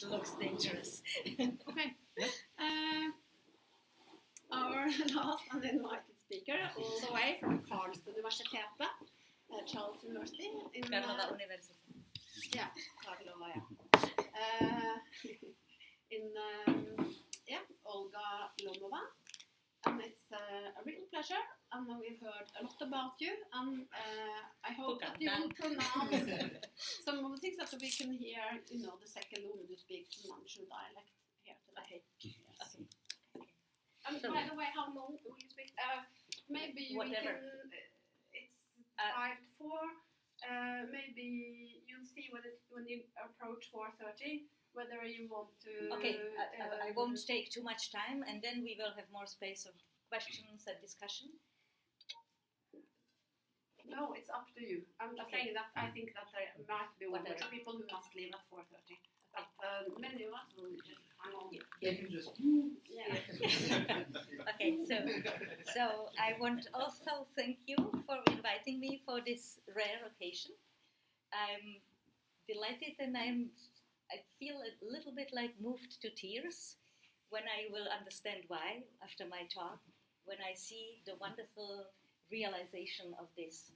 looks dangerous. Okay. Our last uninvited speaker, all the way from Karlstad-universitetet, Charles University. Karlova University. Yeah, Karlova, yeah. Olga Lomová. And it's a real pleasure, and we've heard a lot about you, and I hope that you will pronounce some of the things that we can hear, the second woman who speaks Manchu dialect here today. Yes. Okay. And by the way, how long will you speak? Maybe whatever. It's 5 to 4. Maybe you'll see when you approach 4:30. Whether you want to... Okay, I won't take too much time, and then we will have more space of questions and discussion. No, it's up to you. I'm just saying that I think that there might be one or two people who must leave at 4:30. But many of us will just hang on. They can just... Yeah. Okay, so I want to also thank you for inviting me for this rare occasion. I'm delighted, and I feel a little bit like moved to tears when I will understand why after my talk, when I see the wonderful realization of this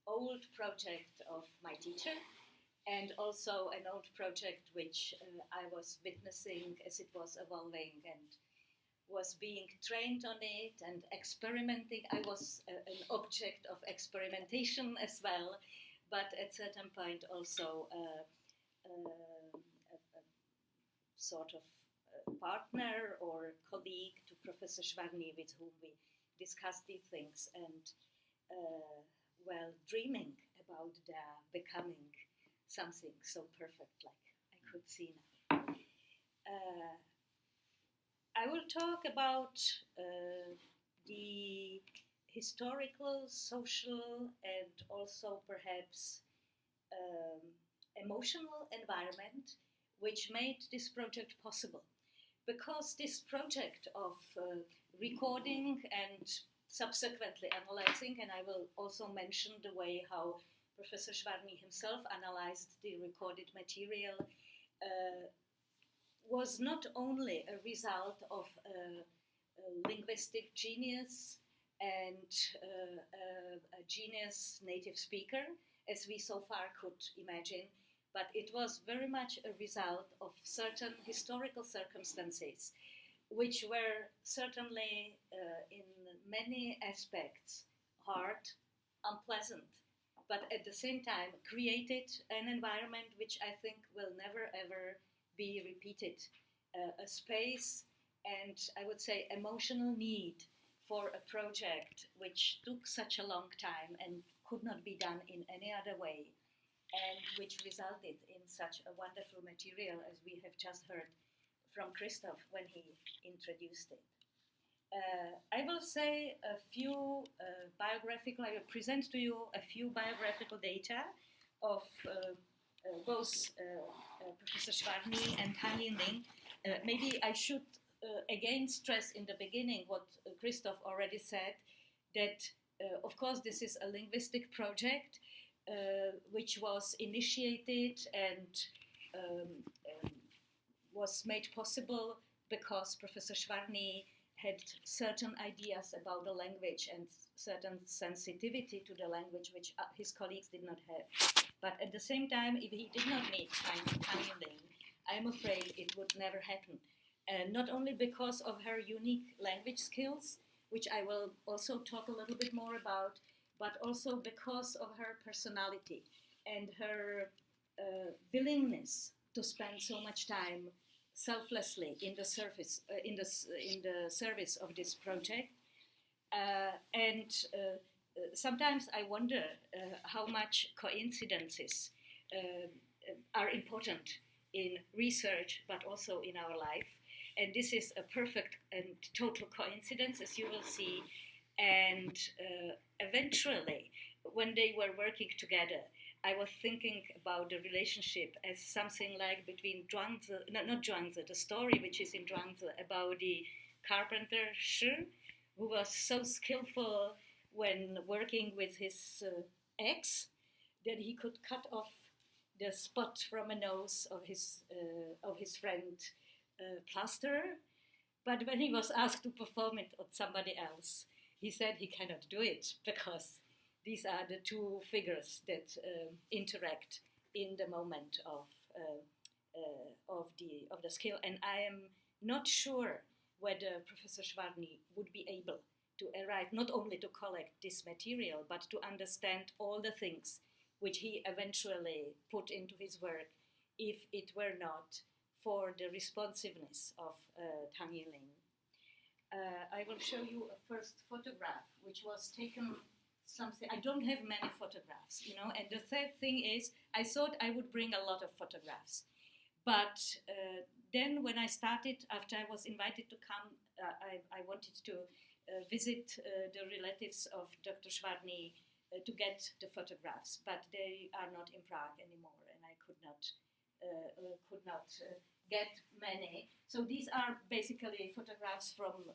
old project of my teacher, and also an old project which I was witnessing as it was evolving and was being trained on it and experimenting. I was an object of experimentation as well, but at a certain point also a sort of partner or colleague to Professor Švarný, with whom we discussed these things, and dreaming about their becoming something so perfect like I could see now. I will talk about the historical, social, and also perhaps emotional environment which made this project possible. Because this project of recording and subsequently analyzing, and I will also mention the way how Professor Švarný himself analyzed the recorded material, was not only a result of a linguistic genius and a genius native speaker, as we so far could imagine, but it was very much a result of certain historical circumstances, which were certainly in many aspects hard, unpleasant, but at the same time created an environment which I think will never ever be repeated. A space and I would say emotional need for a project which took such a long time and could not be done in any other way, and which resulted in such a wonderful material as we have just heard from Christoph when he introduced it. I will say a few biographical, I will present to you a few biographical data of both Professor Švarný and Tang Yúnlíng. Maybe I should again stress in the beginning what Christoph already said, that of course this is a linguistic project which was initiated and was made possible because Professor Švarný had certain ideas about the language and certain sensitivity to the language which his colleagues did not have. But at the same time, if he did not meet Tang Yúnlíng, I'm afraid it would never happen. Not only because of her unique language skills, which I will also talk a little bit more about, but also because of her personality and her willingness to spend so much time selflessly in the service of this project. Sometimes I wonder how much coincidences are important in research, but also in our life. And this is a perfect and total coincidence, as you will see. And eventually, when they were working together, I was thinking about the relationship as something like between Zhuangzi, not Zhuangzi, the story which is in Zhuangzi about the carpenter Shi, who was so skillful when working with his axe that he could cut off the spot from a nose of his friend Plaster. But when he was asked to perform it on somebody else, he said he cannot do it because these are the two figures that interact in the moment of the skill. And I am not sure whether Professor Švarný would be able to arrive not only to collect this material, but to understand all the things which he eventually put into his work if it were not for the responsiveness of Táng Yúnlíng. I will show you a first photograph, which was taken something. I don't have many photographs, you know, and the third thing is I thought I would bring a lot of photographs. But then when I started, after I was invited to come, I wanted to visit the relatives of Dr. Švarný to get the photographs, but they are not in Prague anymore, and I could not get many. So these are basically photographs from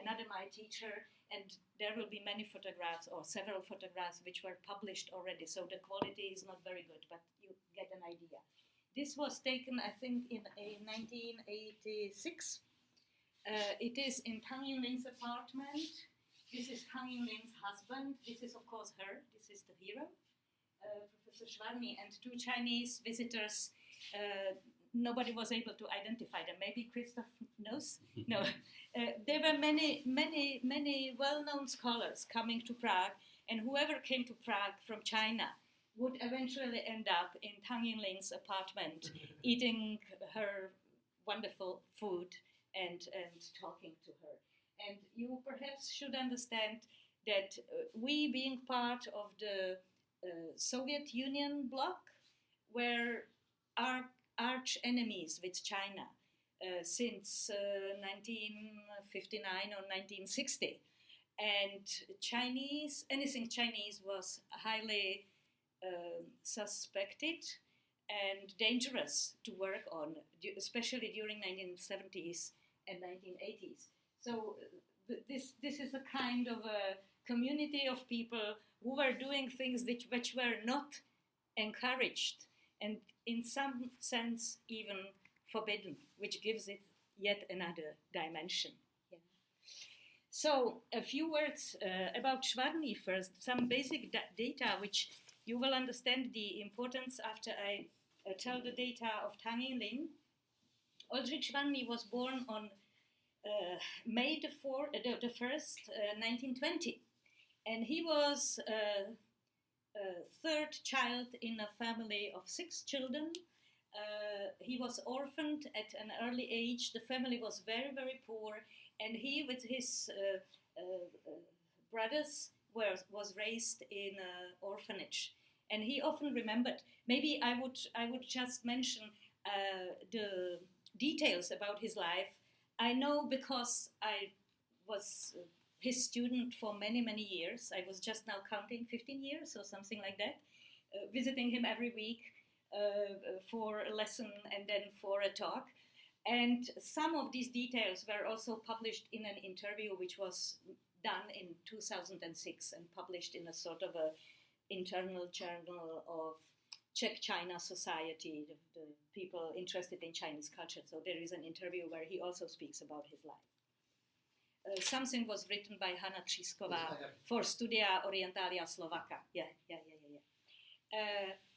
another MAID teacher, and there will be many photographs or several photographs which were published already, so the quality is not very good, but you get an idea. This was taken, I think, in 1986. It is in Táng Yúnlíng's apartment. This is Táng Yúnlíng's husband. This is, of course, her. This is the hero, Professor Švarný, and two Chinese visitors. Nobody was able to identify them. Maybe Christoph knows? No. There were many well-known scholars coming to Prague, and whoever came to Prague from China would eventually end up in Táng Yúnlíng's apartment, eating her wonderful food and talking to her. And you perhaps should understand that we, being part of the Soviet Union bloc, were arch enemies with China since 1959 or 1960. And anything Chinese was highly suspected and dangerous to work on, especially during 1970s and 1980s. So this is a kind of a community of people who were doing things which were not encouraged and in some sense even forbidden, which gives it yet another dimension. Yeah. So a few words about Švarný first, some basic data which you will understand the importance after I tell the data of Táng Yúnlíng. Oldřich Švarný was born on May the 1st, 1920, and he was third child in a family of 6 children. He was orphaned at an early age. The family was very, very poor, and he, with his brothers, was raised in an orphanage. And he often remembered. Maybe I would just mention the details about his life. I know because I was his student for many, many years. I was just now counting 15 years or something like that, visiting him every week for a lesson and then for a talk. And some of these details were also published in an interview which was done in 2006 and published in a sort of a internal journal of Czech China Society, the people interested in Chinese culture. So there is an interview where he also speaks about his life. Something was written by Hanna Třísková for Studia Orientalia Slovakia.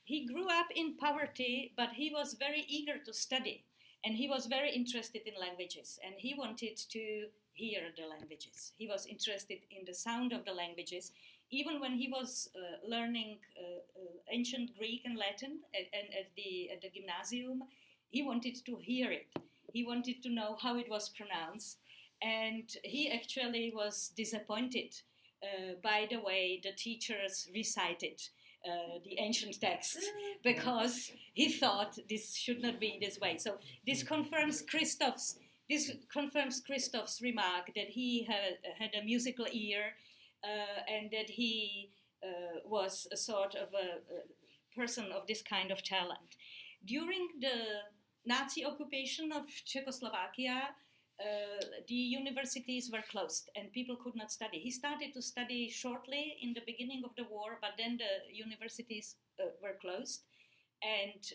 He grew up in poverty, but he was very eager to study, and he was very interested in languages, and he wanted to hear the languages. He was interested in the sound of the languages. Even when he was learning ancient Greek and Latin at the gymnasium, he wanted to hear it. He wanted to know how it was pronounced. And he actually was disappointed by the way the teachers recited the ancient texts, because he thought this should not be this way. So this confirms Christoph's remark that he had a musical ear, and that he was a sort of a person of this kind of talent. During the Nazi occupation of Czechoslovakia, the universities were closed and people could not study. He started to study shortly in the beginning of the war, but then the universities were closed. and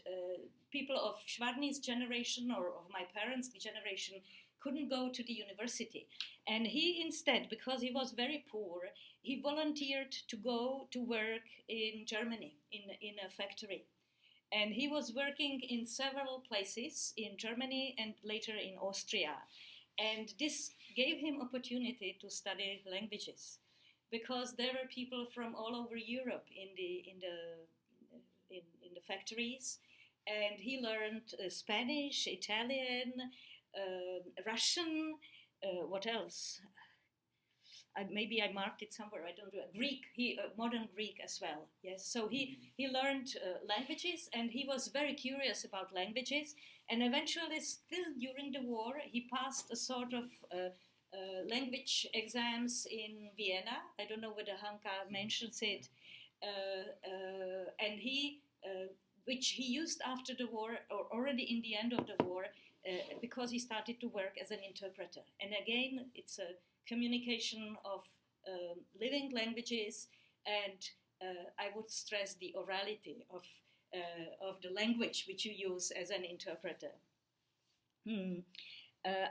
people of Švarny's generation or of my parents' generation couldn't go to the university. And he instead, because he was very poor, he volunteered to go to work in Germany, in a factory. And he was working in several places in Germany and later in Austria. And this gave him opportunity to study languages, because there were people from all over Europe in the factories, and he learned Spanish, Italian, Russian, what else? Maybe I marked it somewhere, I don't know. Greek, modern Greek as well, yes. So he learned languages, and he was very curious about languages, and eventually, still during the war, he passed a sort of language exams in Vienna. I don't know whether Hanka mentions it, and which he used after the war, or already in the end of the war, because he started to work as an interpreter. And again, it's a communication of living languages, and I would stress the orality of the language which you use as an interpreter.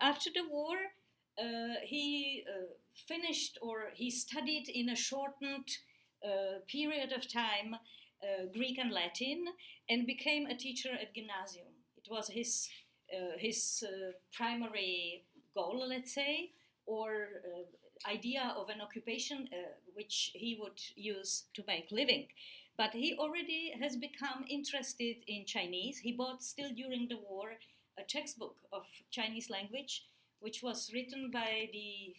After the war, he finished, or he studied in a shortened period of time Greek and Latin, and became a teacher at gymnasium. It was his primary goal, let's say, or idea of an occupation which he would use to make living. But he already has become interested in Chinese. He bought, still during the war, a textbook of Chinese language, which was written by the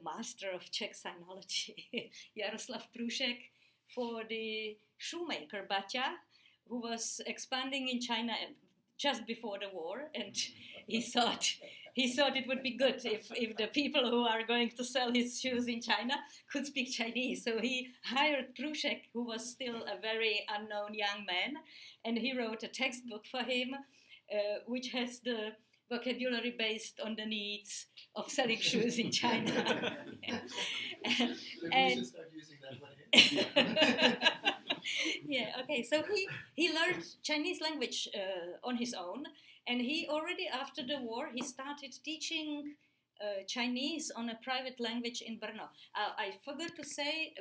master of Czech sinology, Jaroslav Průšek, for the shoemaker Baťa, who was expanding in China just before the war, and he thought it would be good if the people who are going to sell his shoes in China could speak Chinese. So he hired Průšek, who was still a very unknown young man, and he wrote a textbook for him, which has the vocabulary based on the needs of selling shoes in China. So we should start using that one. Yeah, okay, so he learned Chinese language on his own, and he already after the war, he started teaching Chinese on a private language in Brno. I forgot to say,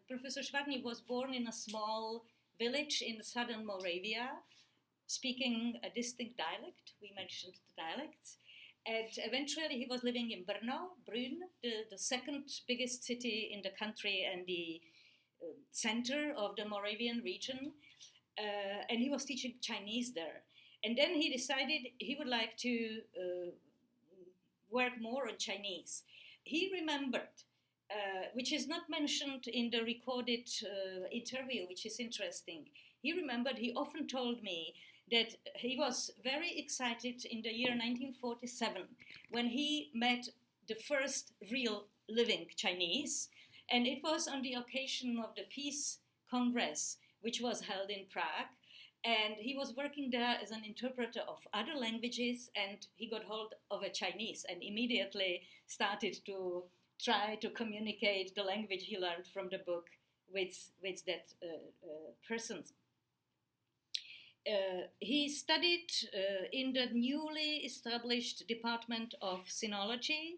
Professor Švarný was born in a small village in southern Moravia, speaking a distinct dialect. We mentioned the dialects. And eventually he was living in Brno, the second biggest city in the country and the center of the Moravian region. And he was teaching Chinese there. And then he decided he would like to work more on Chinese. He remembered, which is not mentioned in the recorded interview, which is interesting. He remembered, he often told me that he was very excited in the year 1947 when he met the first real living Chinese, and it was on the occasion of the Peace Congress, which was held in Prague, and he was working there as an interpreter of other languages, and he got hold of a Chinese and immediately started to try to communicate the language he learned from the book with that person. He studied in the newly established Department of Sinology,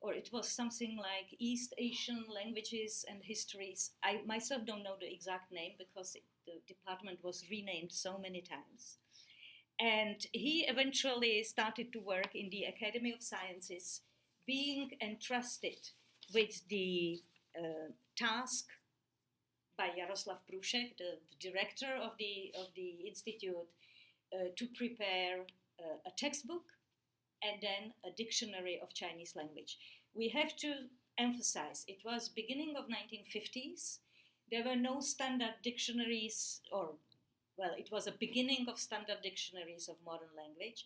or it was something like East Asian Languages and Histories. I myself don't know the exact name because the department was renamed so many times. And he eventually started to work in the Academy of Sciences, being entrusted with the task by Jaroslav Průšek, the director of the institute, to prepare a textbook and then a dictionary of Chinese language. We have to emphasize, it was beginning of 1950s. There were no standard dictionaries, or, well, it was a beginning of standard dictionaries of modern language.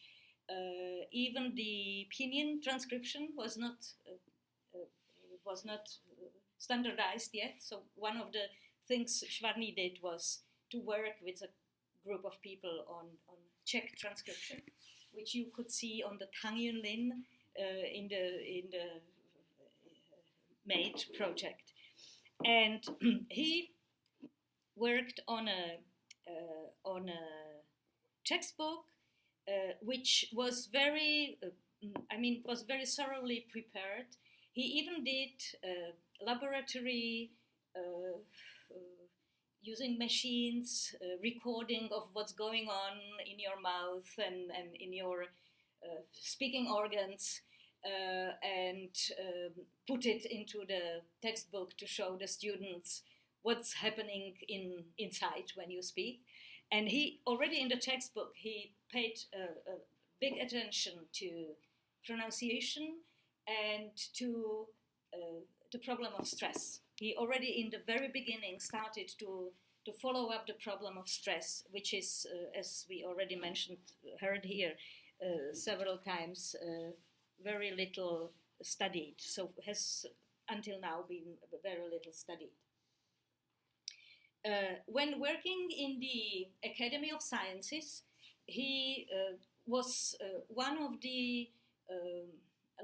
Even the pinyin transcription was not standardized yet. So one of the things Švarný did was to work with a group of people on Czech transcription, which you could see on the Táng Yúnlíng in the MAID project. And he worked on a on a textbook, which was very, was very thoroughly prepared. He even did laboratory using machines, recording of what's going on in your mouth and in your speaking organs, and put it into the textbook to show the students what's happening inside when you speak. And he already in the textbook, he paid big attention to pronunciation and to the problem of stress. He already in the very beginning started to follow up the problem of stress, which is, as we already mentioned, heard here several times, very little studied. So has until now been very little studied. When working in the Academy of Sciences, he was one of the,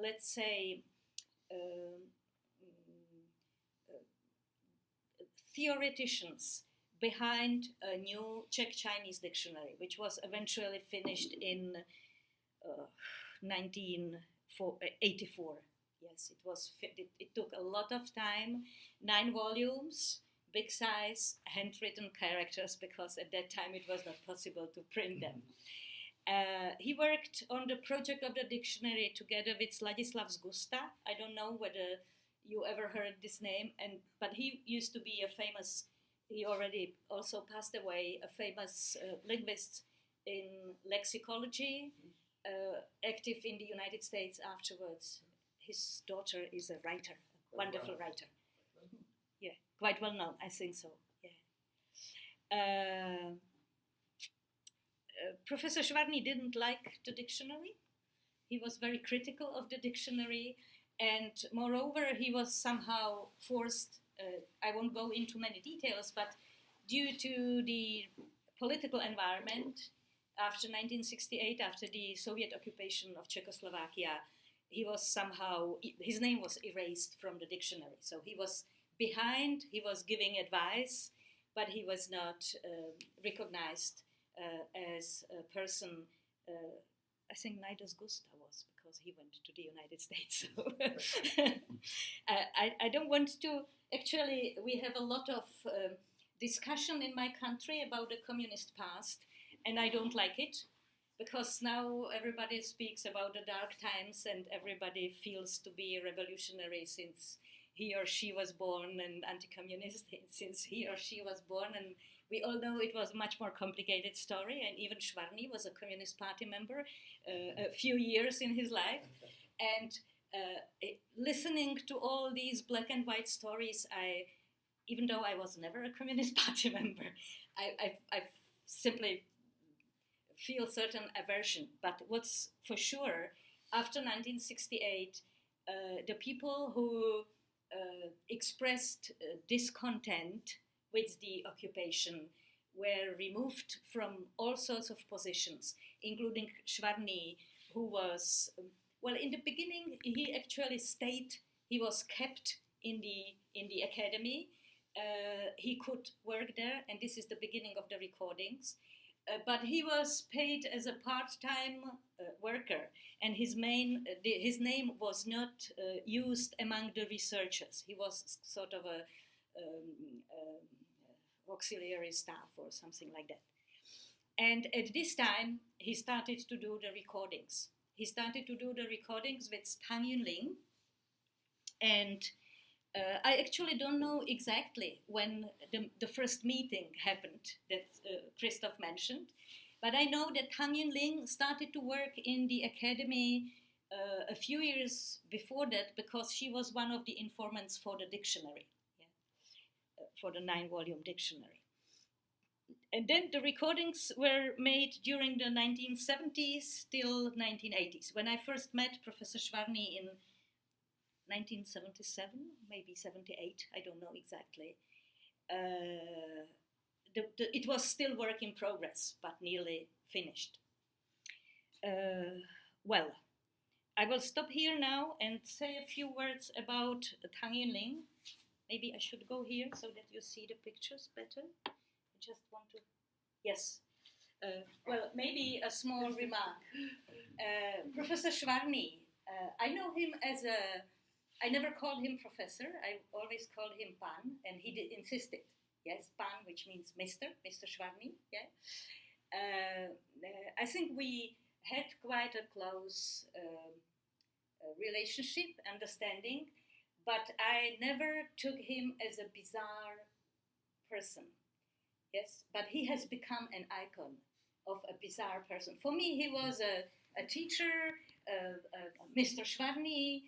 let's say, theoreticians behind a new Czech Chinese dictionary, which was eventually finished in 1984. Yes, it took a lot of time, 9 volumes, big size, handwritten characters, because at that time it was not possible to print them. He worked on the project of the dictionary together with Ladislav Zgusta. I don't know whether you ever heard this name, but he used to be a famous, he already also passed away, a famous linguist in lexicology, active in the United States afterwards. His daughter is a writer, a wonderful writer. Yeah, quite well known, I think so. Yeah. Professor Švarný didn't like the dictionary. He was very critical of the dictionary, and moreover, he was somehow forced, I won't go into many details, but due to the political environment after 1968, after the Soviet occupation of Czechoslovakia, he was somehow, his name was erased from the dictionary. So he was behind, he was giving advice, but he was not recognized as a person. I think neither Gusta was, because he went to the United States. So I don't want to, actually, we have a lot of discussion in my country about the communist past, and I don't like it, because now everybody speaks about the dark times and everybody feels to be revolutionary since he or she was born, and anti-communist since he or she was born, and we all know it was a much more complicated story, and even Švarný was a Communist Party member a few years in his life. And listening to all these black and white stories, even though I was never a Communist Party member, I simply feel certain aversion. But what's for sure, after 1968, the people who expressed discontent with the occupation were removed from all sorts of positions, including Švarný, who was, well, in the beginning he actually stayed, he was kept in the academy. He could work there, and this is the beginning of the recordings. But he was paid as a part-time worker, and his name was not used among the researchers. He was sort of a auxiliary staff or something like that. And at this time, he started to do the recordings. He started to do the recordings with Táng Yúnlíng, and I actually don't know exactly when the first meeting happened that Christoph mentioned, but I know that Táng Yúnlíng started to work in the academy a few years before that, because she was one of the informants for the dictionary, for the 9-volume dictionary. And then the recordings were made during the 1970s till 1980s. When I first met Professor Švarný in 1977, maybe 78, I don't know exactly. It was still work in progress, but nearly finished. Well, I will stop here now and say a few words about Táng Yúnlíng. Maybe I should go here so that you see the pictures better. I just want to Yes. Well, maybe a small remark. Professor Švarný, I know him as I never called him professor, I always called him Pan, and he insisted. Yes, Pan, which means Mr. Švarný, yeah. I think we had quite a close relationship, understanding, but I never took him as a bizarre person. Yes, but he has become an icon of a bizarre person. For me, he was a teacher, Mr. Švarný.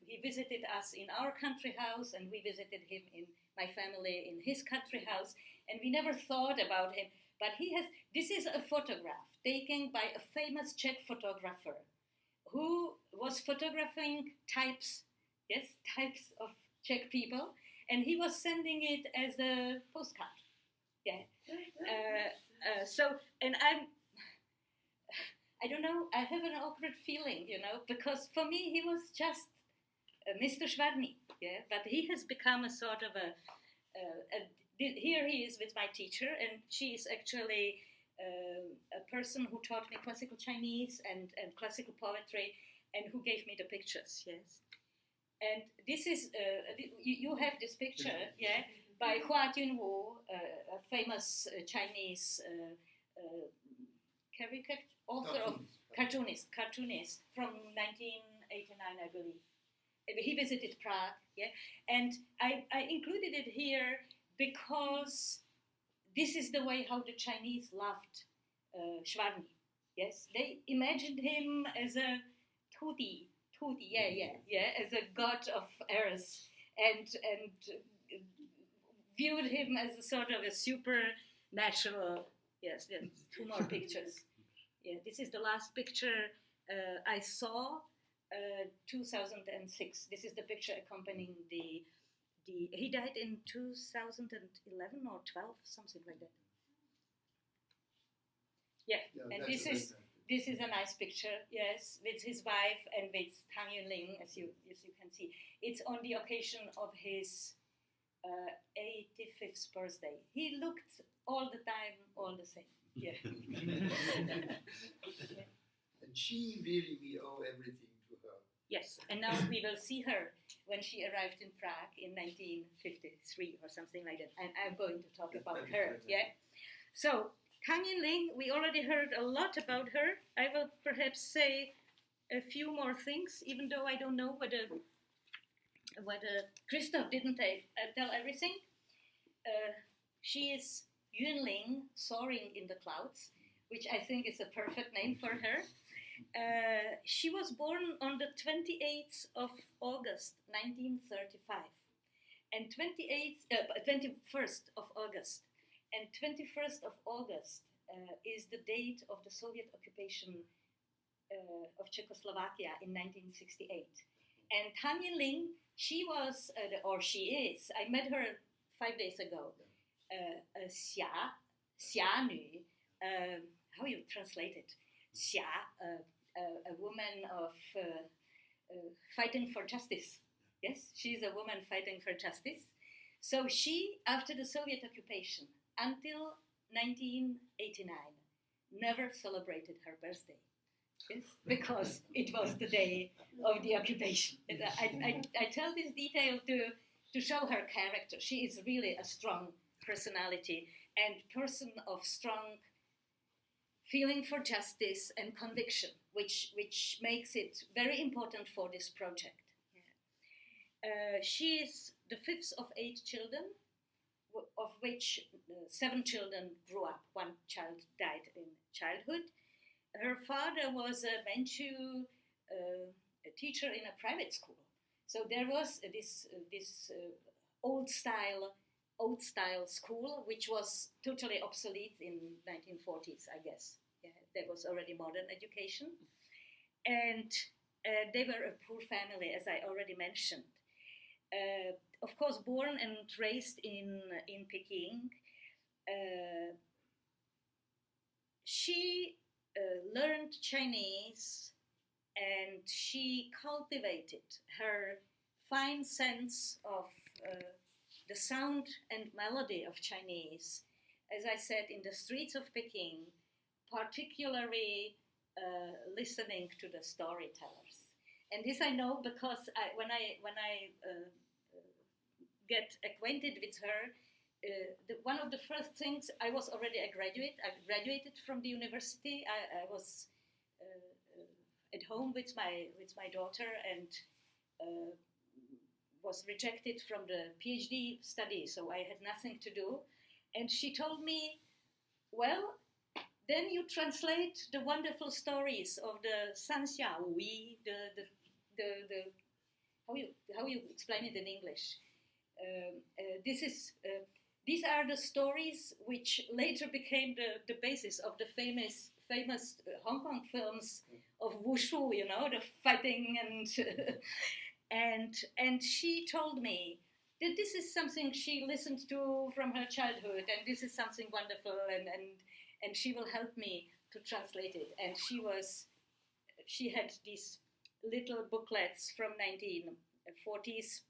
He visited us in our country house, and we visited him in my family in his country house, and we never thought about him. But this is a photograph taken by a famous Czech photographer who was photographing types of Czech people, and he was sending it as a postcard. Yeah. I don't know, I have an awkward feeling, because for me he was just Mr. Švarný, yeah, but he has become a sort of here he is with my teacher, and she is actually a person who taught me classical Chinese and classical poetry, and who gave me the pictures, yes. And this is, you have this picture, yeah, by Hua Junwu, a famous Chinese author of cartoonist from 1989, I believe. He visited Prague, yeah, and I included it here because this is the way how the Chinese loved Švarný. Yes, they imagined him as a Tudi, as a god of earth, and viewed him as a sort of a supernatural. Yes, two more pictures. Yeah, this is the last picture I saw, 2006. This is the picture accompanying the. He died in 2011 or 12, something like that. Yeah, and this is a nice picture, yes, with his wife and with Táng Yúnlíng, as you can see. It's on the occasion of his 85th birthday. He looked all the time all the same. Yeah. Yeah. And she really, we owe everything to her. Yes, and now we will see her when she arrived in Prague in 1953 or something like that. And I'm going to talk about her, yeah? So, Táng Yúnlíng, we already heard a lot about her. I will perhaps say a few more things, even though I don't know whether Christoph didn't tell everything. She is Jün-ling, soaring in the clouds, which I think is a perfect name for her. She was born on the 28th of August, 1935, and 21st of August. And 21st of August is the date of the Soviet occupation of Czechoslovakia in 1968. And Táng Yúnlíng, she was, or she is, I met her 5 days ago, Xia Nu, how you translate it? Xia, a woman of fighting for justice. Yes, she's a woman fighting for justice. So she, after the Soviet occupation, until 1989, never celebrated her birthday. Yes, because it was the day of the occupation. I tell this detail to show her character. She is really a strong personality and person of strong feeling for justice and conviction, which makes it very important for this project. Yeah. She is the fifth of 8 children, of which 7 children grew up. 1 child died in childhood. Her father was a Manchu a teacher in a private school. So there was this old style school, which was totally obsolete in 1940s, I guess. Yeah, there was already modern education. And they were a poor family, as I already mentioned. Of course, born and raised in Peking, she learned Chinese, and she cultivated her fine sense of the sound and melody of Chinese, as I said, in the streets of Peking, particularly listening to the storytellers. And this I know because when I get acquainted with her, one of the first things, I was already a graduate. I graduated from the university. I was at home with my daughter and was rejected from the PhD study, so I had nothing to do. And she told me, well, then you translate the wonderful stories of the Sanxia Wu, the how you explain it in English. These are the stories which later became the basis of the famous Hong Kong films of wushu, you know, the fighting and she told me that this is something she listened to from her childhood, and this is something wonderful, and she will help me to translate it. And she had these little booklets from 1940s,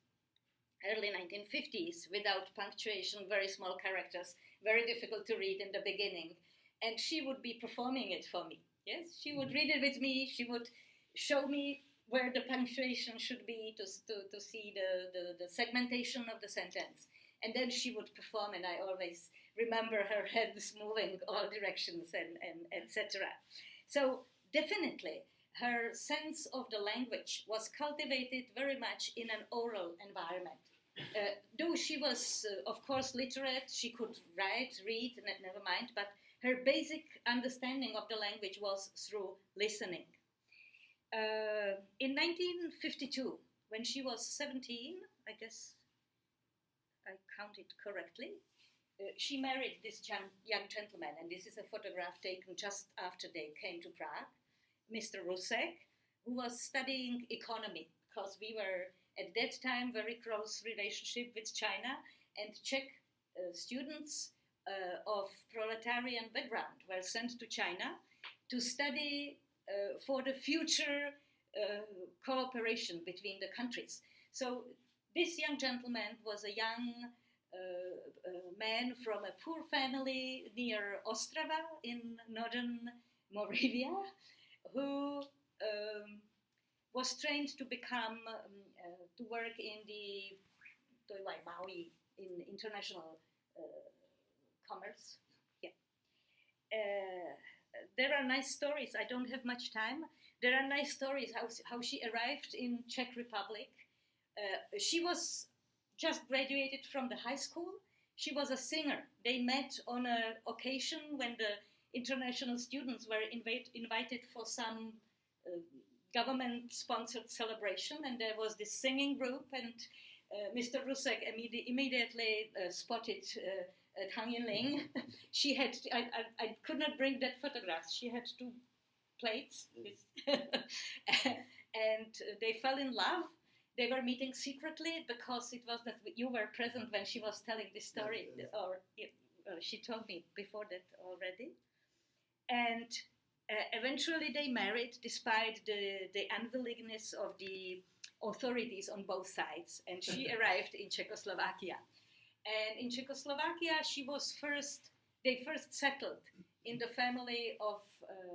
early 1950s, without punctuation, very small characters, very difficult to read in the beginning. And she would be performing it for me. Yes, she would read it with me. She would show me where the punctuation should be to see the segmentation of the sentence. And then she would perform, and I always remember her hands moving all directions and etc. So definitely, her sense of the language was cultivated very much in an oral environment. Though she was, of course, literate, she could write, read, never mind, but her basic understanding of the language was through listening. In 1952, when she was 17, I guess I counted correctly, she married this young gentleman, and this is a photograph taken just after they came to Prague, Mr. Rusek, who was studying economy, because we were at that time very close relationship with China, and Czech students of proletarian background were sent to China to study for the future cooperation between the countries. So this young gentleman was a young man from a poor family near Ostrava in northern Moravia, who was trained to become, to work in the Maui, in international commerce. Yeah. There are nice stories. I don't have much time. There are nice stories how she arrived in Czech Republic. She was just graduated from the high school. She was a singer. They met on an occasion when the international students were invited for some government-sponsored celebration, and there was this singing group, and Mr. Rusek immediately spotted Táng Yúnlíng. She had, I could not bring that photograph. She had 2 plates, and they fell in love. They were meeting secretly because it was that you were present when she was telling this story, or she told me before that already. And eventually they married despite the unwillingness of the authorities on both sides. And she arrived in Czechoslovakia. And in Czechoslovakia, they first settled in the family of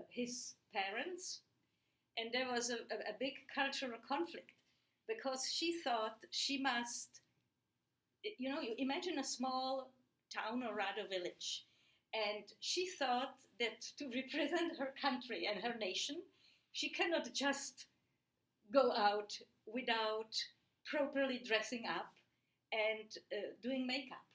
his parents. And there was a big cultural conflict because she thought she must, you imagine a small town or rather village. And she thought that to represent her country and her nation, she cannot just go out without properly dressing up and doing makeup,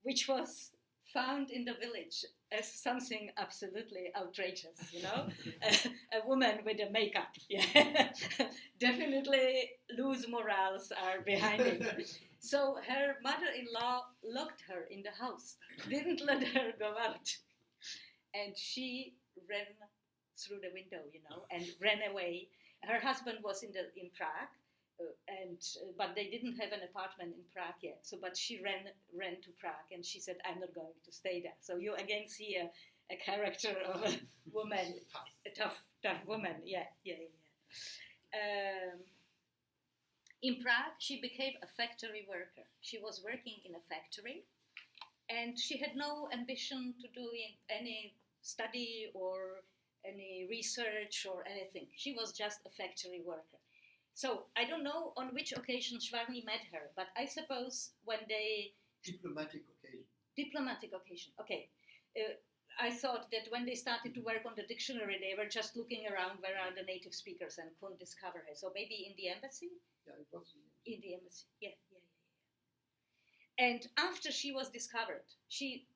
which was found in the village as something absolutely outrageous, a woman with a makeup. Yeah. Definitely loose morals are behind it. So her mother-in-law locked her in the house, didn't let her go out. And she ran through the window, and ran away. Her husband was in Prague, but they didn't have an apartment in Prague yet. But she ran to Prague, and she said, "I'm not going to stay there." So you again see a character of a woman, a tough woman. Yeah. in Prague, she became a factory worker. She was working in a factory, and she had no ambition to do any study or any research or anything. She was just a factory worker. So I don't know on which occasion Švarný met her, but I suppose when they... Diplomatic occasion. Diplomatic occasion, okay. I thought that when they started to work on the dictionary, they were just looking around where are the native speakers and couldn't discover her. So maybe in the embassy? Yeah, it was in the embassy. Yeah. And after she was discovered, she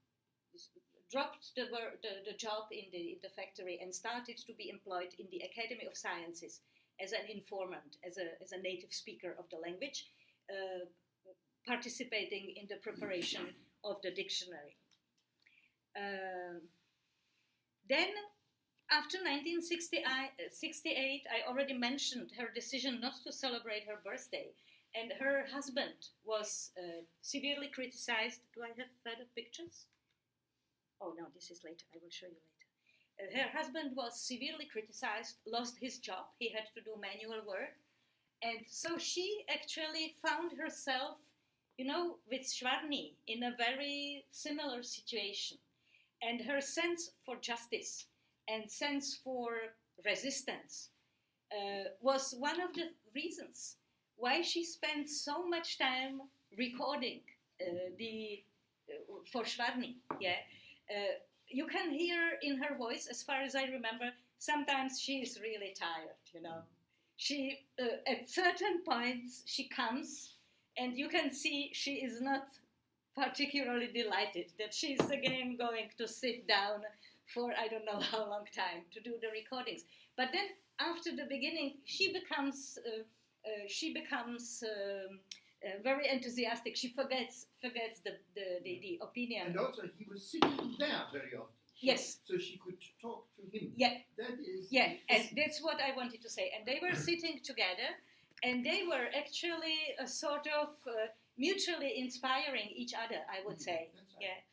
dropped the job in the factory and started to be employed in the Academy of Sciences as an informant, as a native speaker of the language, participating in the preparation of the dictionary. Then, after 1968, I already mentioned her decision not to celebrate her birthday, and her husband was severely criticized. Do I have further pictures? Oh no, this is later. I will show you later. Her husband was severely criticized, lost his job. He had to do manual work, and so she actually found herself, with Švarný in a very similar situation. And her sense for justice and sense for resistance was one of the reasons why she spent so much time recording for Švarný. Yeah, you can hear in her voice, as far as I remember, sometimes she is really tired. She at certain points she comes, and you can see she is not particularly delighted that she's again going to sit down for I don't know how long time to do the recordings. But then after the beginning, she becomes very enthusiastic. She forgets the opinion. And also, he was sitting there very often. Yes. So she could talk to him. Yeah. That is. Yeah, and that's what I wanted to say. And they were sitting together, and they were actually a sort of mutually inspiring each other, I would say. That's right.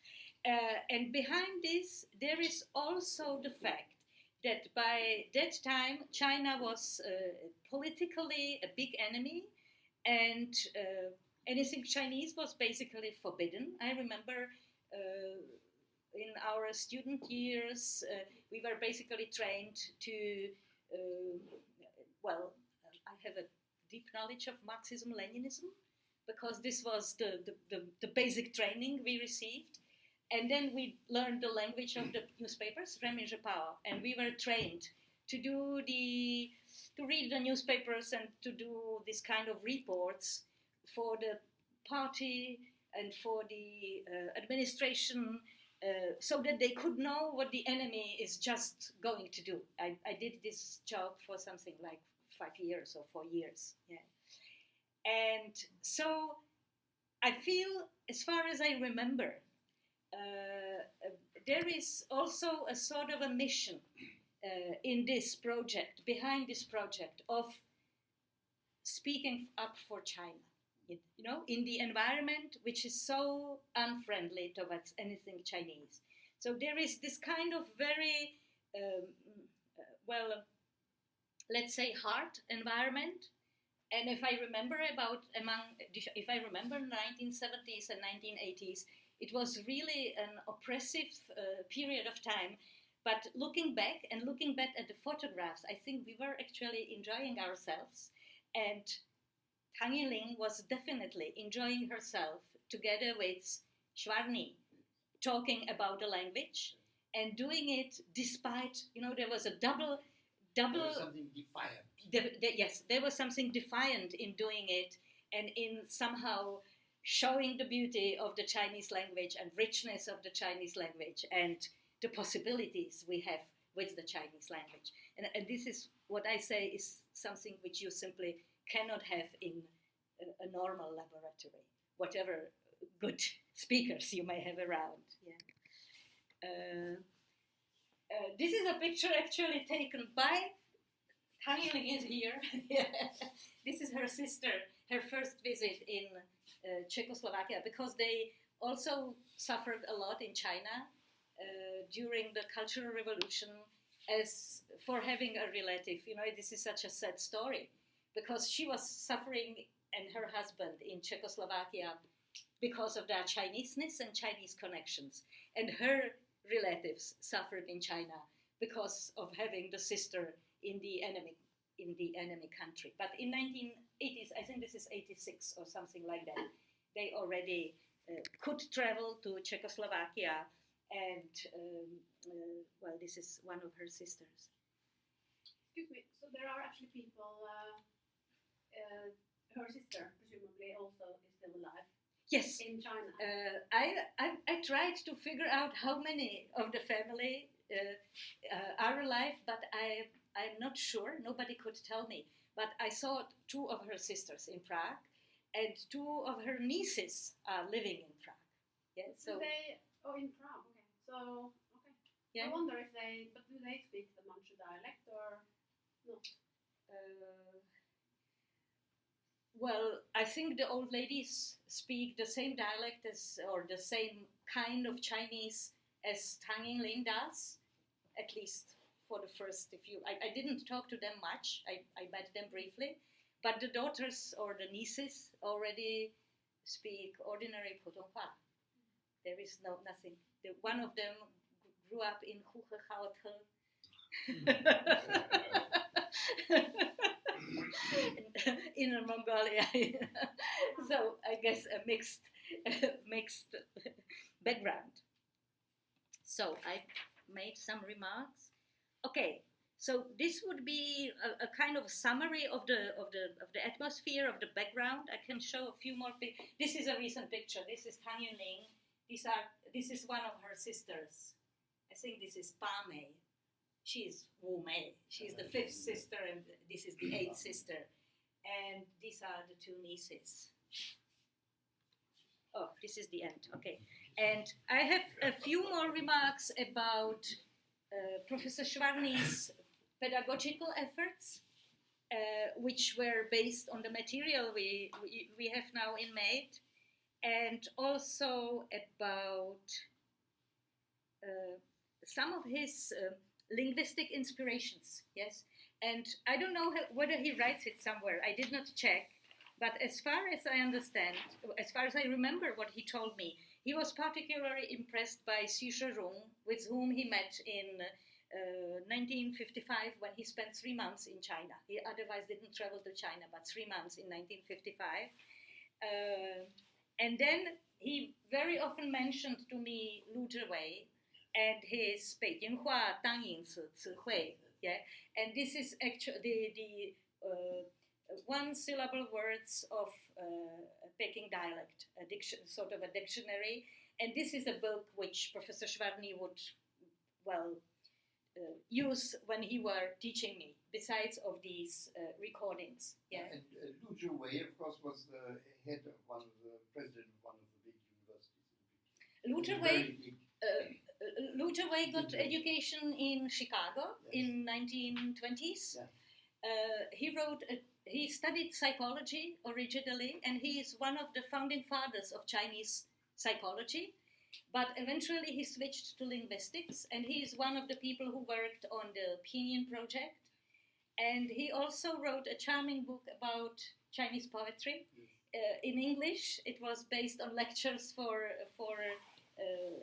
Yeah. And behind this, there is also the fact that by that time, China was politically a big enemy, and anything Chinese was basically forbidden. I remember in our student years, we were basically trained to, I have a deep knowledge of Marxism-Leninism, because this was the basic training we received. And then we learned the language of the newspapers, and we were trained to read the newspapers and to do this kind of reports for the party and for the administration, so that they could know what the enemy is just going to do. I did this job for something like 5 years or 4 years. Yeah. And so I feel, as far as I remember, there is also a sort of a mission in this project, behind this project, of speaking up for China, in the environment which is so unfriendly towards anything Chinese. So there is this kind of very, let's say, hard environment. And if I remember 1970s and 1980s, it was really an oppressive period of time. But looking back at the photographs, I think we were actually enjoying ourselves. And Táng Yúnlíng was definitely enjoying herself together with Švarný, talking about the language and doing it despite, there was a double. There was something defiant. Yes, there was something defiant in doing it, and in somehow showing the beauty of the Chinese language and richness of the Chinese language and the possibilities we have with the Chinese language. And this is what I say is something which you simply cannot have in a normal laboratory, whatever good speakers you may have around. Yeah. This is a picture actually taken by Táng Yúnlíng is here. This is her sister, her first visit in Czechoslovakia, because they also suffered a lot in China during the Cultural Revolution as for having a relative. This is such a sad story, because she was suffering and her husband in Czechoslovakia because of their Chineseness and Chinese connections. And her relatives suffered in China because of having the sister in the enemy country. But in 1980s, I think this is 86 or something like that, they already could travel to Czechoslovakia, and well, this is one of her sisters. Excuse me, so there are actually people, her sister presumably also is still alive? Yes. In China? I tried to figure out how many of the family are alive, but I'm not sure. Nobody could tell me. But I saw 2 of her sisters in Prague, and 2 of her nieces are living in Prague. Yeah, so in Prague. Okay. So yeah. I wonder if do they speak the Manchu dialect or not? Well, I think the old ladies speak the same dialect or the same kind of Chinese as Tang Yúnlíng does, at least for the first few. I didn't talk to them much. I met them briefly, but the daughters or the nieces already speak ordinary Putonghua. There is nothing. One of them grew up in Inner Mongolia. So I guess a mixed background. So I made some remarks. Okay, so this would be a kind of summary of the atmosphere, of the background. I can show a few more pictures. This is a recent picture. This is Tang Yúnlíng. This is one of her sisters. I think this is Pa Mei. She is Wu Mei. She is the 5th sister, and this is the 8th sister. And these are the 2 nieces. Oh, this is the end. Okay. And I have a few more remarks about Professor Švarný's pedagogical efforts, which were based on the material we have now in MAID, and also about some of his linguistic inspirations, yes. And I don't know whether he writes it somewhere. I did not check. But as far as I understand, as far as I remember what he told me, he was particularly impressed by Xu Zhirong, with whom he met in 1955 when he spent 3 months in China. He otherwise didn't travel to China, but 3 months in 1955. And then he very often mentioned to me Lu Zhiwei and his Beijinghua Dangying Cihui. Yeah, and this is actually the 1-syllable words of Peking dialect, sort of a dictionary. And this is a book which Professor Švarný would, use when he were teaching me, besides of these recordings. Yeah. And Lu Zhiwei, of course, was the head of president of one of the big universities. Lu Zhiwei got education in Chicago, yes, in 1920s. Yeah. He studied psychology originally, and he is one of the founding fathers of Chinese psychology. But eventually he switched to linguistics, and he is one of the people who worked on the Pinyin project. And he also wrote a charming book about Chinese poetry. In English, it was based on lectures for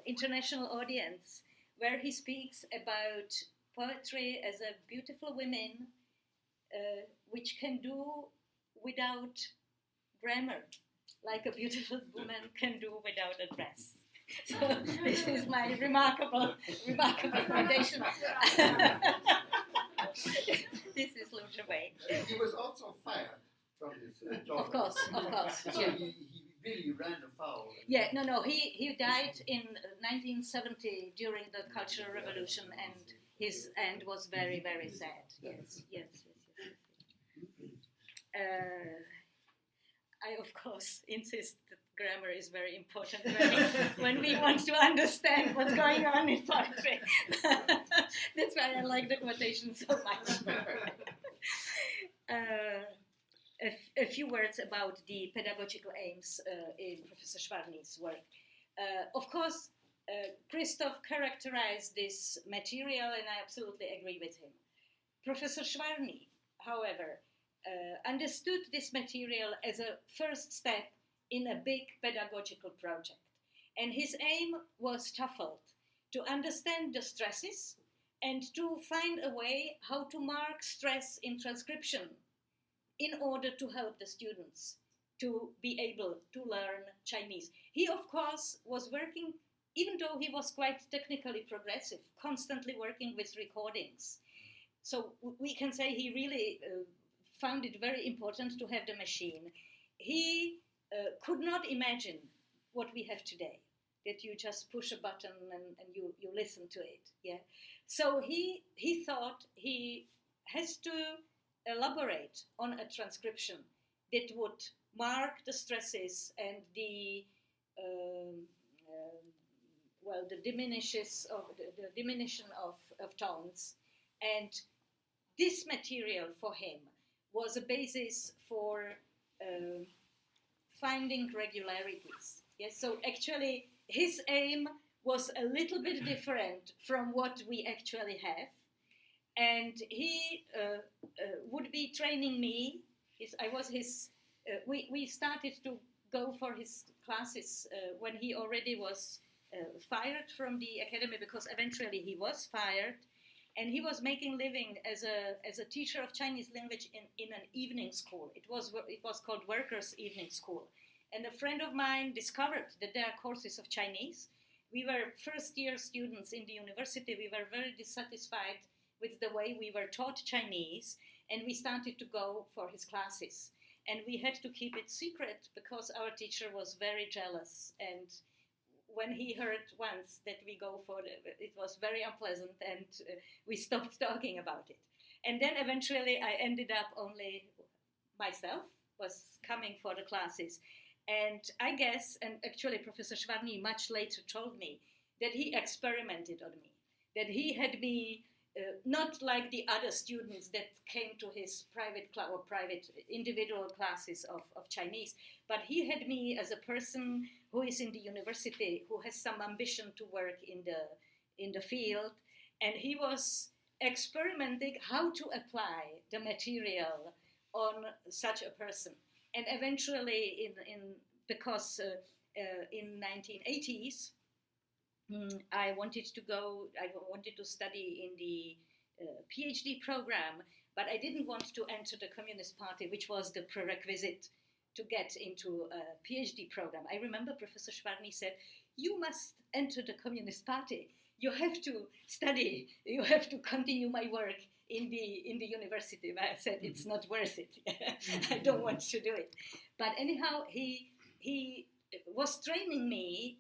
international audience, where he speaks about poetry as a beautiful woman which can do without grammar, like a beautiful woman can do without a dress. So this is my remarkable quotation. This is Lu Zhiwei. He was also fired from his job. Of course. So Yeah. he really ran afoul. Yeah, no, he died in 1970 during the Cultural Revolution, and his end was very, very sad. Yes. I, of course, insist that grammar is very important when we want to understand what's going on in poetry. That's why I like the quotation so much. A few words about the pedagogical aims in Professor Švarný's work. Of course, Christoph characterized this material, and I absolutely agree with him. Professor Švarný, however, understood this material as a first step in a big pedagogical project. And his aim was twofold: to understand the stresses and to find a way how to mark stress in transcription in order to help the students to be able to learn Chinese. He, of course, was working, even though he was quite technically progressive, constantly working with recordings. So we can say he really found it very important to have the machine. He could not imagine what we have today, that you just push a button and you listen to it. Yeah. So he thought he has to elaborate on a transcription that would mark the stresses and the diminution of tones. And this material for him was a basis for finding regularities. Yes, so actually his aim was a little bit different from what we actually have. And he would be training me. We started to go for his classes when he already was fired from the academy, because eventually he was fired. And he was making living as a teacher of Chinese language in an evening school. It was called Workers' Evening School. And a friend of mine discovered that there are courses of Chinese. We were first-year students in the university. We were very dissatisfied with the way we were taught Chinese, and we started to go for his classes. And we had to keep it secret because our teacher was very jealous. And when he heard once that we go for it was very unpleasant, and we stopped talking about it. And then eventually I ended up only myself was coming for the classes. And I guess, and actually Professor Švarný much later told me, that he experimented on me, that he had me not like the other students that came to his private or private individual classes of Chinese, but he had me as a person who is in the university, who has some ambition to work in the field, and he was experimenting how to apply the material on such a person. And eventually, because in 1980s, I wanted to study in the PhD program, but I didn't want to enter the Communist Party, which was the prerequisite to get into a PhD program. I remember Professor Švarný said, "You must enter the Communist Party. You have to study. You have to continue my work in the university." But I said, "It's not worth it. I don't want to do it." But anyhow, he was training me.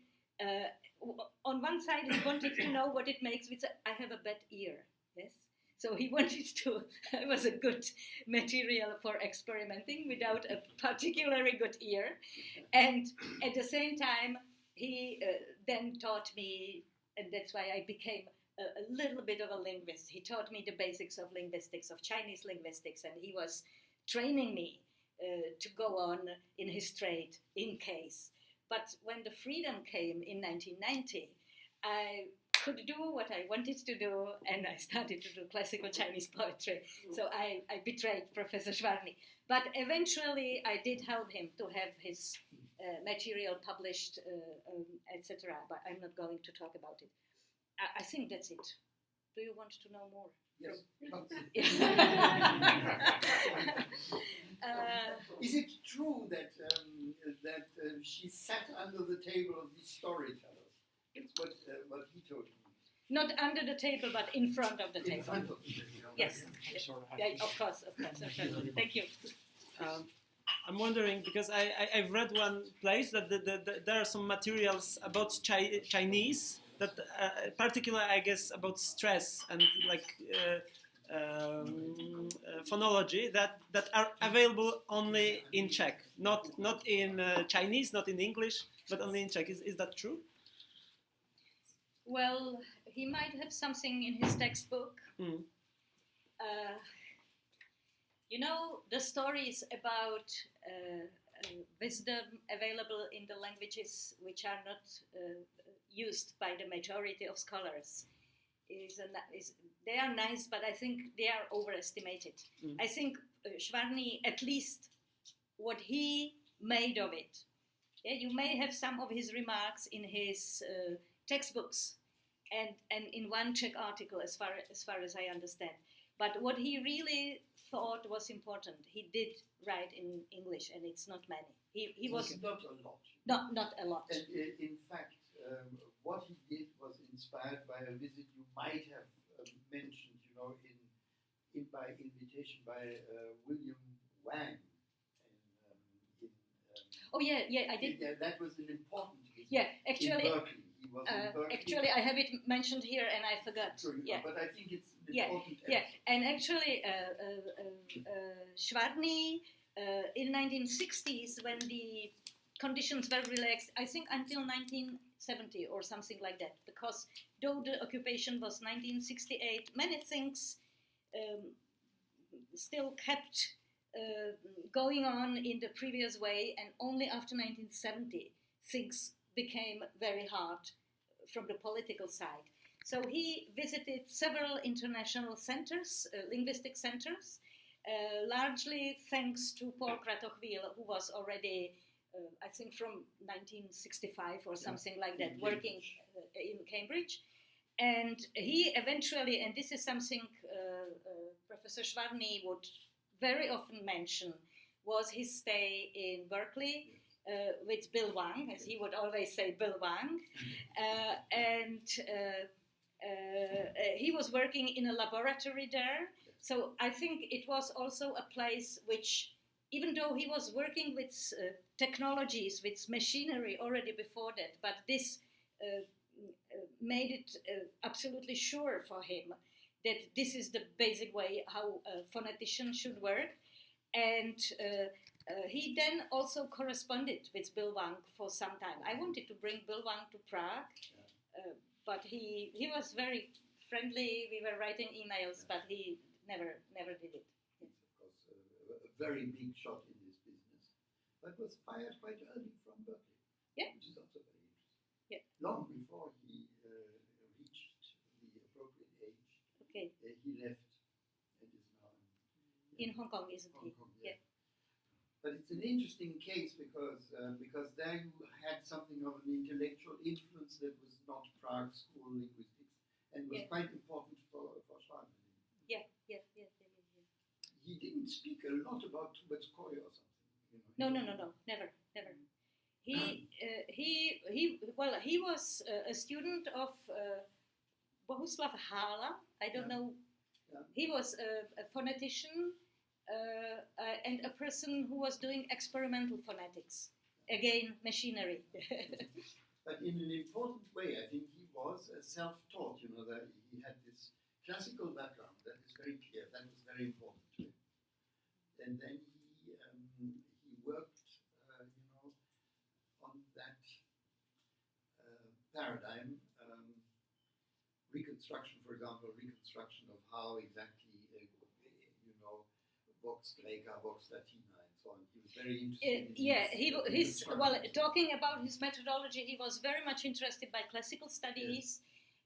On one side, he wanted to know what it makes with I have a bad ear. Yes. So he wanted to, it was a good material for experimenting without a particularly good ear. And at the same time, he then taught me, and that's why I became a little bit of a linguist. He taught me the basics of linguistics, of Chinese linguistics, and he was training me to go on in his trade in case. But when the freedom came in 1990, I could do what I wanted to do, and I started to do classical Chinese poetry. So I betrayed Professor Švarný. But eventually I did help him to have his material published, etc. But I'm not going to talk about it. I think that's it. Do you want to know more? Yes. Is it true that she sat under the table of these storytellers? It's what he told me. Not under the table, but in front of the table. In front of the table. Yes. Yeah, of course. Thank you. I'm wondering, because I've read one place that there are some materials about Chinese that, particularly, I guess, about stress and like phonology that are available only in Czech, not in Chinese, not in English, but only in Czech. Is that true? Well, he might have something in his textbook. Mm. You know, the stories about wisdom available in the languages which are not used by the majority of scholars is They are nice, but I think they are overestimated. I think Švarný, at least what he made of it. Yeah, you may have some of his remarks in his textbooks and in one Czech article, as far as I understand. But what he really thought was important, he did write in English, and it's not many. He was not a lot. Not a lot. And in fact, what he did was inspired by a visit you might have mentioned, you know, by invitation by William Wang. Oh yeah, I did. Yeah, that was an important visit. Yeah, actually. In Berkeley. He was in Berkeley. Actually, I have it mentioned here, and I forgot. So, yeah. But I think it's an important. Yeah, and actually, Švarný in 1960s, when the conditions were relaxed, I think until 1970 or something like that, because though the occupation was 1968, many things still kept going on in the previous way, and only after 1970 things became very hard from the political side. So he visited several international centers, linguistic centers, largely thanks to Paul Kratochvíl, who was already, I think, from 1965 or something like that, working in Cambridge. And he eventually, and this is something Professor Švarný would very often mention, was his stay in Berkeley with Bill Wang, as he would always say, Bill Wang. And he was working in a laboratory there. So I think it was also a place which, even though he was working with technologies, with machinery already before that, but this made it absolutely sure for him that this is the basic way how a phonetician should work. And he then also corresponded with Bill Wang for some time. I wanted to bring Bill Wang to Prague, but he was very friendly. We were writing emails, but he never did it. Of course, a very big shot in this business, but was fired quite early from Berkeley. Yeah. Which is also very interesting. Yeah. Long before he reached the appropriate age. Okay. He left and is now in Hong Kong, isn't Hong he? Kong, yeah. But it's an interesting case because there you had something of an intellectual influence that was not Prague school linguistics and was quite important for Schwab. Yeah. He didn't speak a lot about Tubetskoy or something. You know, No, never. He was a student of Bohuslav Hála. I don't know. Yeah. He was a phonetician and a person who was doing experimental phonetics. Again, machinery. But in an important way, I think he was self-taught. You know, that he had this classical background. That is very clear. That was very important to him. And then he worked, on that paradigm, reconstruction, for example, reconstruction of how exactly, Vox Graeca, Vox Latina, and so on. He was very interested. Talking about his methodology, he was very much interested by classical studies,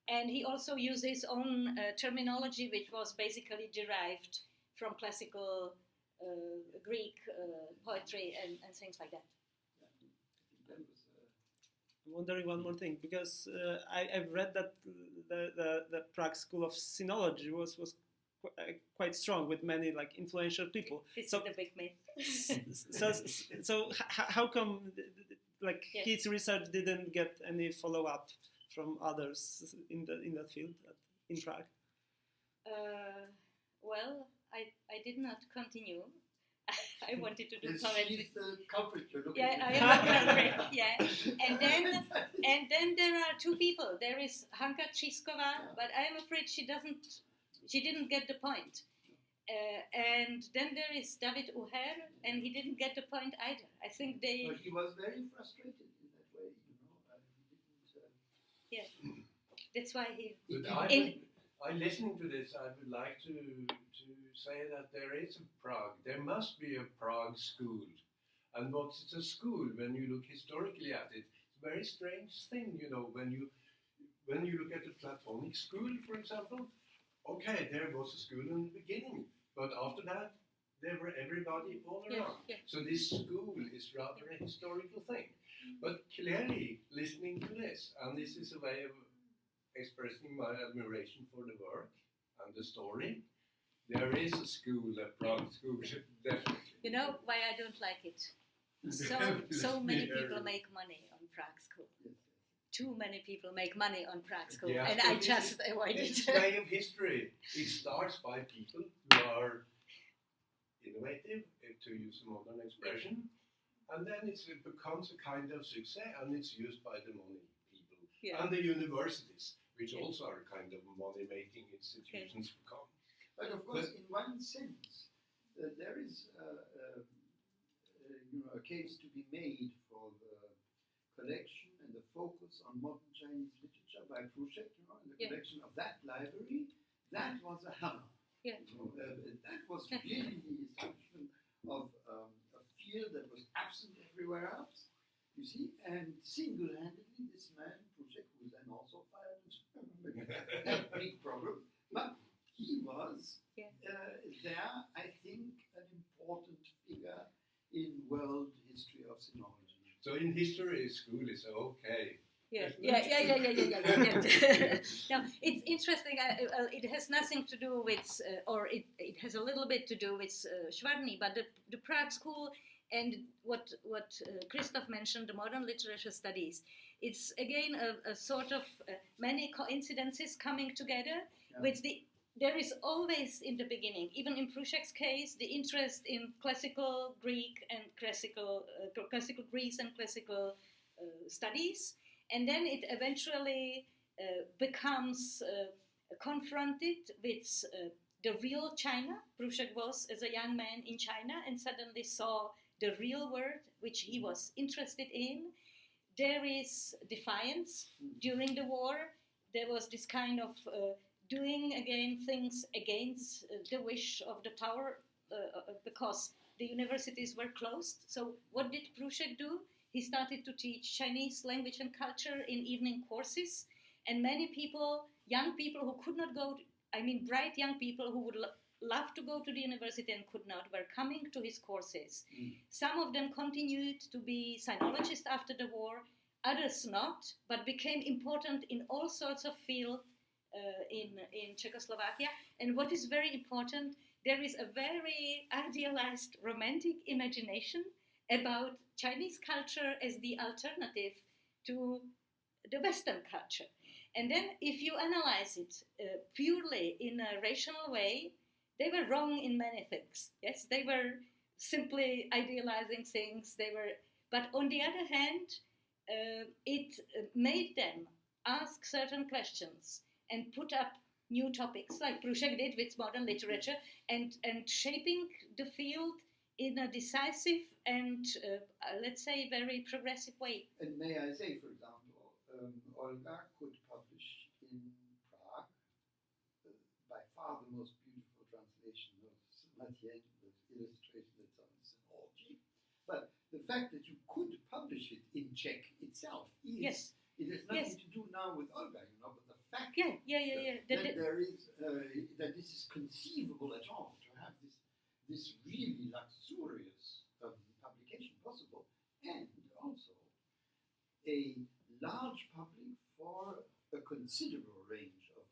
and he also used his own terminology, which was basically derived from classical Greek poetry and things like that. I'm wondering one more thing, because I've read that the Prague School of Sinology was quite strong with many influential people. This is the big myth. So how come his research didn't get any follow up from others in that field in Prague? Well, I did not continue. I wanted to do She's poetry. the culprit you're looking Yeah, for. I am a culprit. Yeah, and then there are two people. There is Hanka Třísková, but I am afraid she didn't get the point. And then there is David Uher, and he didn't get the point either. I think they. But he was very frustrated in that way, Yeah, that's why he. I listening to this, I would like to say that there is a Prague. There must be a Prague school. And what's a school when you look historically at it? It's a very strange thing, when you look at the Platonic school, for example, okay, there was a school in the beginning, but after that, there were everybody all around. Yeah. So this school is rather a historical thing. But clearly, listening to this, and this is a way of expressing my admiration for the work and the story, there is a school, a Prague school, definitely. You know why I don't like it? So many people make money on Prague school. Too many people make money on Prague school, Yeah, and so I this just avoid This is it. way of history. It starts by people who are innovative, to use a modern expression, and then it becomes a kind of success, and it's used by the money people and the universities, which also are kind of money-making institutions become. But of course, in one sense, there is a case to be made for the collection and the focus on modern Chinese literature by Pruszek, and the collection of that library. That was a hammer. Yeah. That was really the establishment of a field that was absent everywhere else. You see, and single-handedly, this man Pruszek, who was then also fired, had a big problem, but he was there, I think, an important figure in world history of sinology. So in history, school is okay. Yeah. Now, it's interesting. It has nothing to do with, or it has a little bit to do with Švarný, but the Prague school and what Christoph mentioned, the modern literature studies. It's again a sort of many coincidences coming together. With there is always in the beginning, even in Pruszek's case, the interest in classical Greek and classical Greece and classical studies. And then it eventually becomes confronted with the real China. Pruszek was, as a young man, in China and suddenly saw the real world, which he was interested in. There is defiance during the war. There was this kind of doing again things against the wish of the power because the universities were closed. So what did Pruszek do? He started to teach Chinese language and culture in evening courses, and many people, young people who could not go, bright young people who would love to go to the university and could not, were coming to his courses. Some of them continued to be sinologists after the war, others not, but became important in all sorts of fields in Czechoslovakia. And what is very important, there is a very idealized romantic imagination about Chinese culture as the alternative to the Western culture. And then if you analyze it purely in a rational way, they were wrong in many things. Yes, they were simply idealizing things. But on the other hand, it made them ask certain questions and put up new topics, like Pruszek did with modern literature, and shaping the field in a decisive and, let's say, very progressive way. And may I say, for example, Olga could publish in Prague by far the most beautiful translation of Mathieu with illustration that's on synology. But the fact that you could publish it in Czech itself is, it has nothing to do now with Olga, but the fact that there is, that this is conceivable at all, to have this really luxurious publication possible, and also a large public for a considerable range of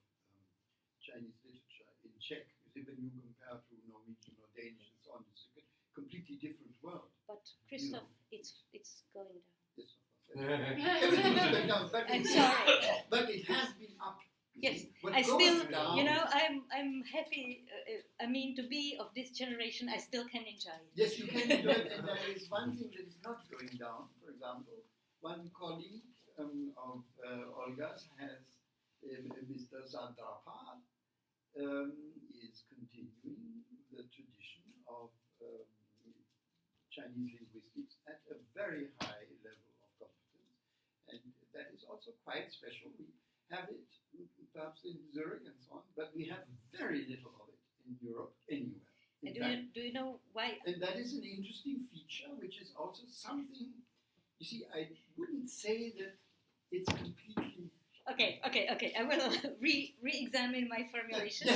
Chinese literature in Czech. You see, when you compare to Norwegian or Danish and so on, it's a completely different world. But Christoph, it's going down. Yes, I'm sorry. But it has been up. Yes, I still, I'm happy, to be of this generation, I still can enjoy it. Yes, you can enjoy it, and there is one thing that is not going down. For example, one colleague of Olga's has, Mr. Sandrapa, is continuing the tradition of Chinese linguistics at a very high level of competence, and that is also quite special. We have it perhaps in Zurich and so on, but we have very little of it in Europe anywhere. And do you know why? And that is an interesting feature, which is also something, you see, I wouldn't say that it's completely Okay. I will re-examine my formulation.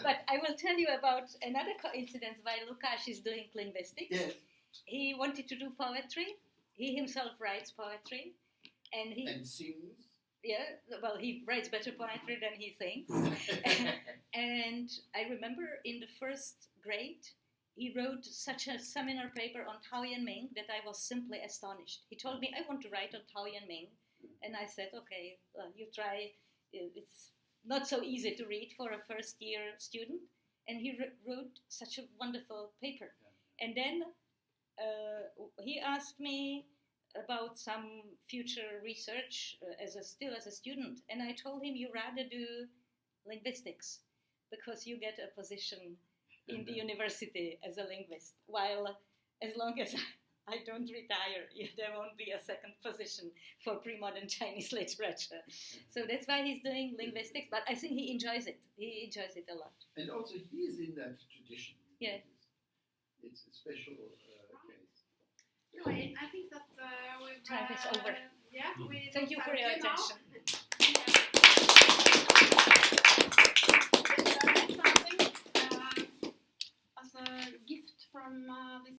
But I will tell you about another coincidence while Lukáš is doing linguistics. Yes. He wanted to do poetry. He himself writes poetry, and sings. Yeah, well, he writes better poetry than he thinks. And I remember in the first grade, he wrote such a seminar paper on Tao Yun-Ming that I was simply astonished. He told me, I want to write on Tao Yun-Ming. And I said, okay, you try. It's not so easy to read for a first-year student. And he wrote such a wonderful paper. And then he asked me about some future research still as a student. And I told him, you rather do linguistics because you get a position in the university as a linguist, while as long as I don't retire, there won't be a second position for pre-modern Chinese literature. So that's why he's doing linguistics, but I think he enjoys it. He enjoys it a lot. And also he is in that tradition. Yeah. It's a special case. Anyway, I think that Time is over. Yeah, we Thank you for your attention.